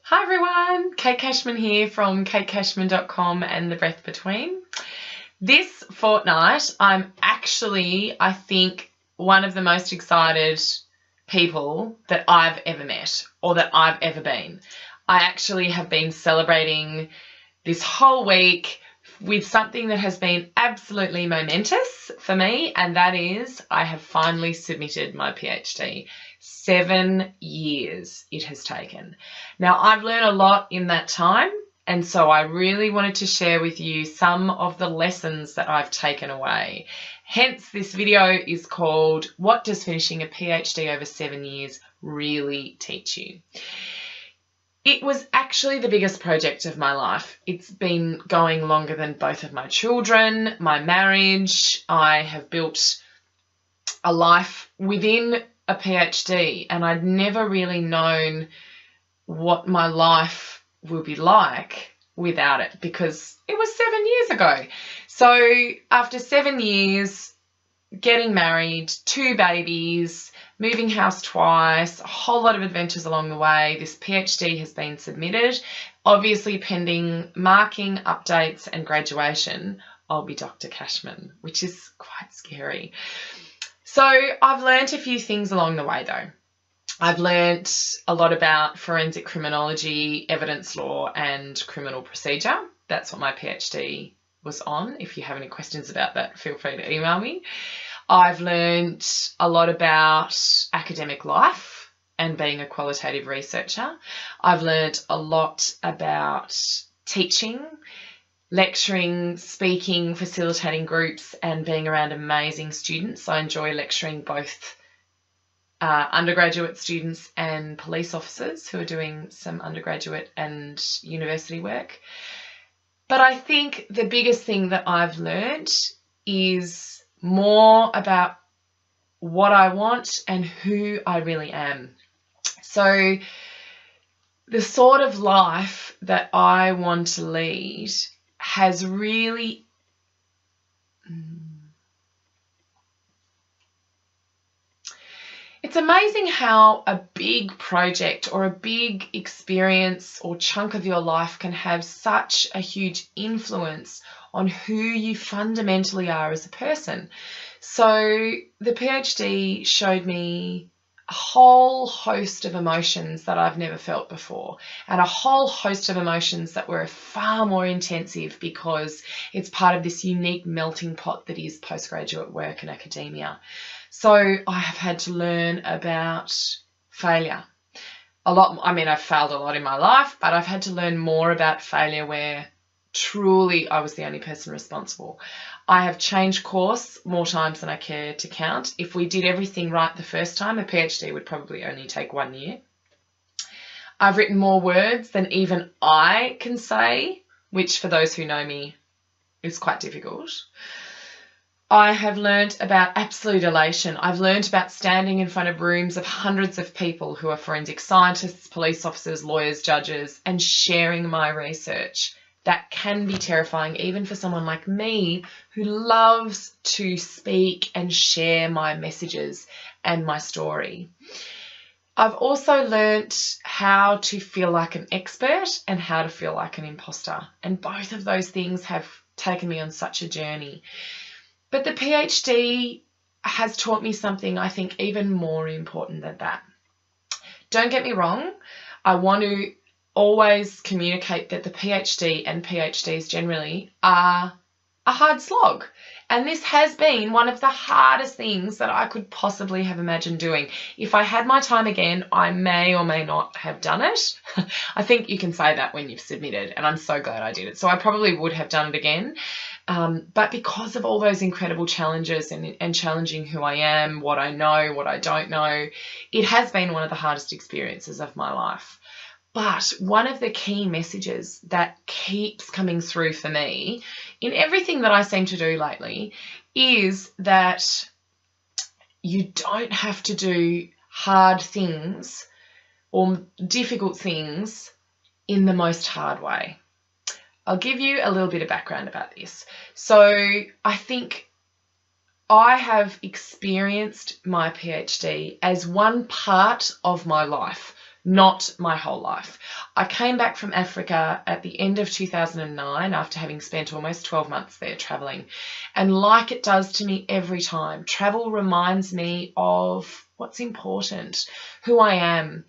Hi everyone, Kate Cashman here from katecashman.com and The Breath Between. This fortnight I'm actually, I think, one of the most excited people that I've ever met or that I've ever been. I actually have been celebrating this whole week with something that has been absolutely momentous for me, and that is I have finally submitted my PhD. 7 years it has taken. Now, I've learned a lot in that time, and so I really wanted to share with you some of the lessons that I've taken away. Hence, this video is called, What Does Finishing a PhD over 7 years Really Teach You? It was actually the biggest project of my life. It's been going longer than both of my children, my marriage. I have built a life within a PhD, and I'd never really known what my life would be like without it because it was 7 years ago. So after 7 years, getting married, 2 babies, moving house twice, a whole lot of adventures along the way, this PhD has been submitted. Obviously pending marking, updates and graduation, I'll be Dr. Cashman, which is quite scary. So I've learnt a few things along the way though. I've learnt a lot about forensic criminology, evidence law and criminal procedure. That's what my PhD was on. If you have any questions about that, feel free to email me. I've learnt a lot about academic life and being a qualitative researcher. I've learnt a lot about teaching, lecturing, speaking, facilitating groups and being around amazing students. I enjoy lecturing both undergraduate students and police officers who are doing some undergraduate and university work. But I think the biggest thing that I've learned is more about what I want and who I really am. So the sort of life that I want to lead has really it's amazing how a big project or a big experience or chunk of your life can have such a huge influence on who you fundamentally are as a person. So the PhD showed me a whole host of emotions that I've never felt before, and a whole host of emotions that were far more intensive because it's part of this unique melting pot that is postgraduate work and academia. So I have had to learn about failure a lot. I mean, I've failed a lot in my life, but I've had to learn more about failure where truly I was the only person responsible. I have changed course more times than I care to count. If we did everything right the first time, a PhD would probably only take 1 year. I've written more words than even I can say, which for those who know me is quite difficult. I have learnt about absolute elation. I've learnt about standing in front of rooms of hundreds of people who are forensic scientists, police officers, lawyers, judges, and sharing my research. That can be terrifying even for someone like me who loves to speak and share my messages and my story. I've also learnt how to feel like an expert and how to feel like an imposter. And both of those things have taken me on such a journey. But the PhD has taught me something I think even more important than that. Don't get me wrong, I want to always communicate that the PhD and PhDs generally are a hard slog. And this has been one of the hardest things that I could possibly have imagined doing. If I had my time again, I may or may not have done it. I think you can say that when you've submitted, and I'm so glad I did it. So I probably would have done it again. But because of all those incredible challenges and challenging who I am, what I know, what I don't know, it has been one of the hardest experiences of my life. But one of the key messages that keeps coming through for me in everything that I seem to do lately is that you don't have to do hard things or difficult things in the most hard way. I'll give you a little bit of background about this. So I think I have experienced my PhD as one part of my life, not my whole life. I came back from Africa at the end of 2009 after having spent almost 12 months there traveling. And like it does to me every time, travel reminds me of what's important, who I am.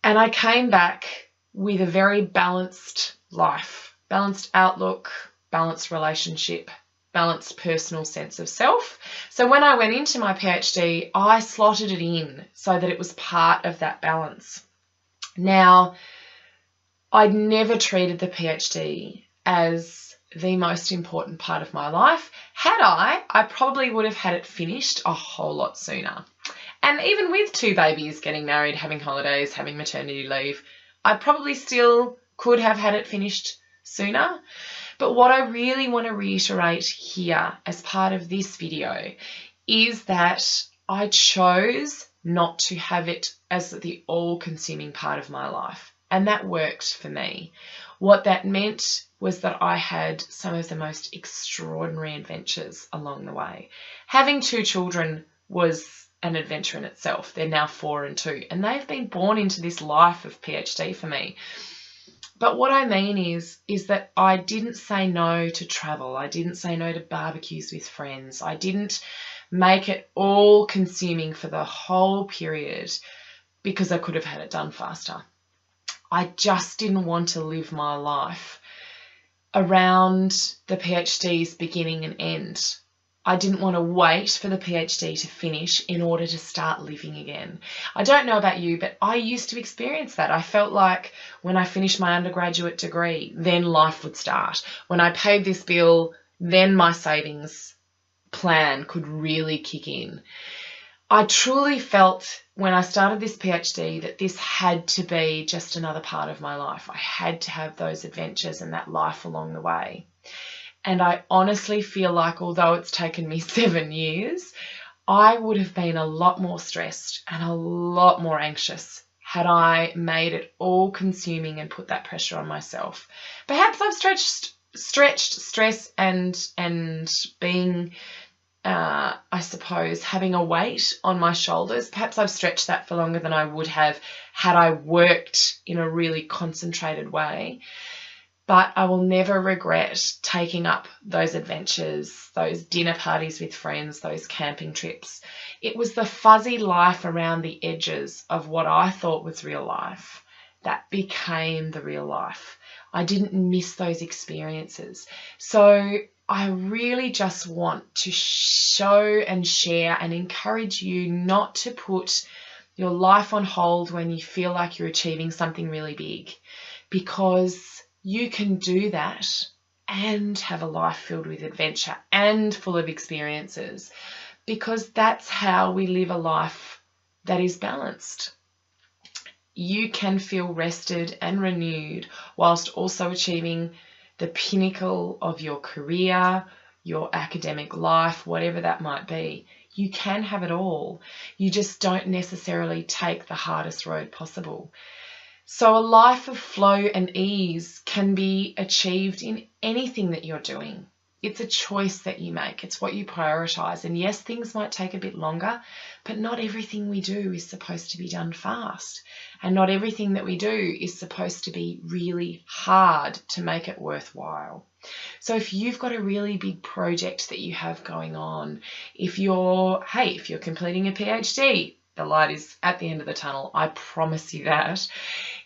And I came back with a very balanced life, balanced outlook, balanced relationship, balanced personal sense of self. So when I went into my PhD, I slotted it in so that it was part of that balance. Now, I'd never treated the PhD as the most important part of my life. Had I probably would have had it finished a whole lot sooner. And even with 2 babies, getting married, having holidays, having maternity leave, I probably still could have had it finished sooner. But what I really want to reiterate here as part of this video is that I chose not to have it as the all-consuming part of my life. And that worked for me. What that meant was that I had some of the most extraordinary adventures along the way. Having 2 children was an adventure in itself. They're now 4 and 2, and they've been born into this life of PhD for me. But what I mean is that I didn't say no to travel. I didn't say no to barbecues with friends. I didn't make it all consuming for the whole period because I could have had it done faster. I just didn't want to live my life around the PhD's beginning and end. I didn't want to wait for the PhD to finish in order to start living again. I don't know about you, but I used to experience that. I felt like when I finished my undergraduate degree, then life would start. When I paid this bill, then my savings plan could really kick in. I truly felt when I started this PhD that this had to be just another part of my life. I had to have those adventures and that life along the way. And I honestly feel like although it's taken me 7 years, I would have been a lot more stressed and a lot more anxious had I made it all consuming and put that pressure on myself. Perhaps I've stretched stress and being, I suppose, having a weight on my shoulders. Perhaps I've stretched that for longer than I would have had I worked in a really concentrated way. But I will never regret taking up those adventures, those dinner parties with friends, those camping trips. It was the fuzzy life around the edges of what I thought was real life that became the real life. I didn't miss those experiences. So I really just want to show and share and encourage you not to put your life on hold when you feel like you're achieving something really big, because you can do that and have a life filled with adventure and full of experiences, because that's how we live a life that is balanced. You can feel rested and renewed whilst also achieving the pinnacle of your career, your academic life, whatever that might be. You can have it all. You just don't necessarily take the hardest road possible. So a life of flow and ease can be achieved in anything that you're doing. It's a choice that you make. It's what you prioritize. And yes, things might take a bit longer, but not everything we do is supposed to be done fast. And not everything that we do is supposed to be really hard to make it worthwhile. So if you've got a really big project that you have going on, if you're completing a PhD, the light is at the end of the tunnel. I promise you that.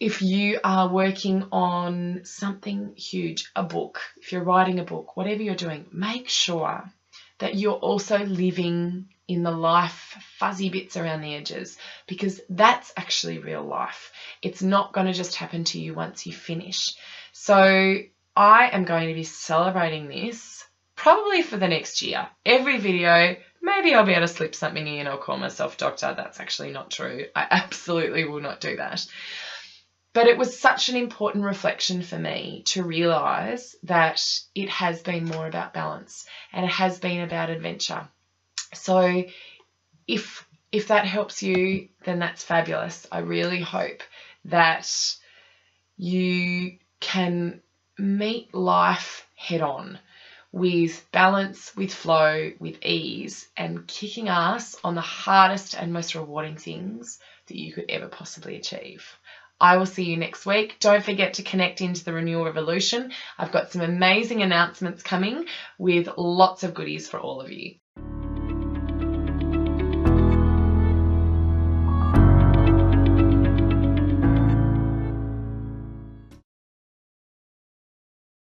If you are working on something huge, a book, if you're writing a book, whatever you're doing, make sure that you're also living in the life fuzzy bits around the edges, because that's actually real life. It's not going to just happen to you once you finish. So I am going to be celebrating this probably for the next year. Every video, maybe I'll be able to slip something in or call myself doctor. That's actually not true. I absolutely will not do that. But it was such an important reflection for me to realise that it has been more about balance and it has been about adventure. So if that helps you, then that's fabulous. I really hope that you can meet life head on with balance, with flow, with ease, and kicking ass on the hardest and most rewarding things that you could ever possibly achieve. I will see you next week. Don't forget to connect into the Renewal Revolution. I've got some amazing announcements coming with lots of goodies for all of you.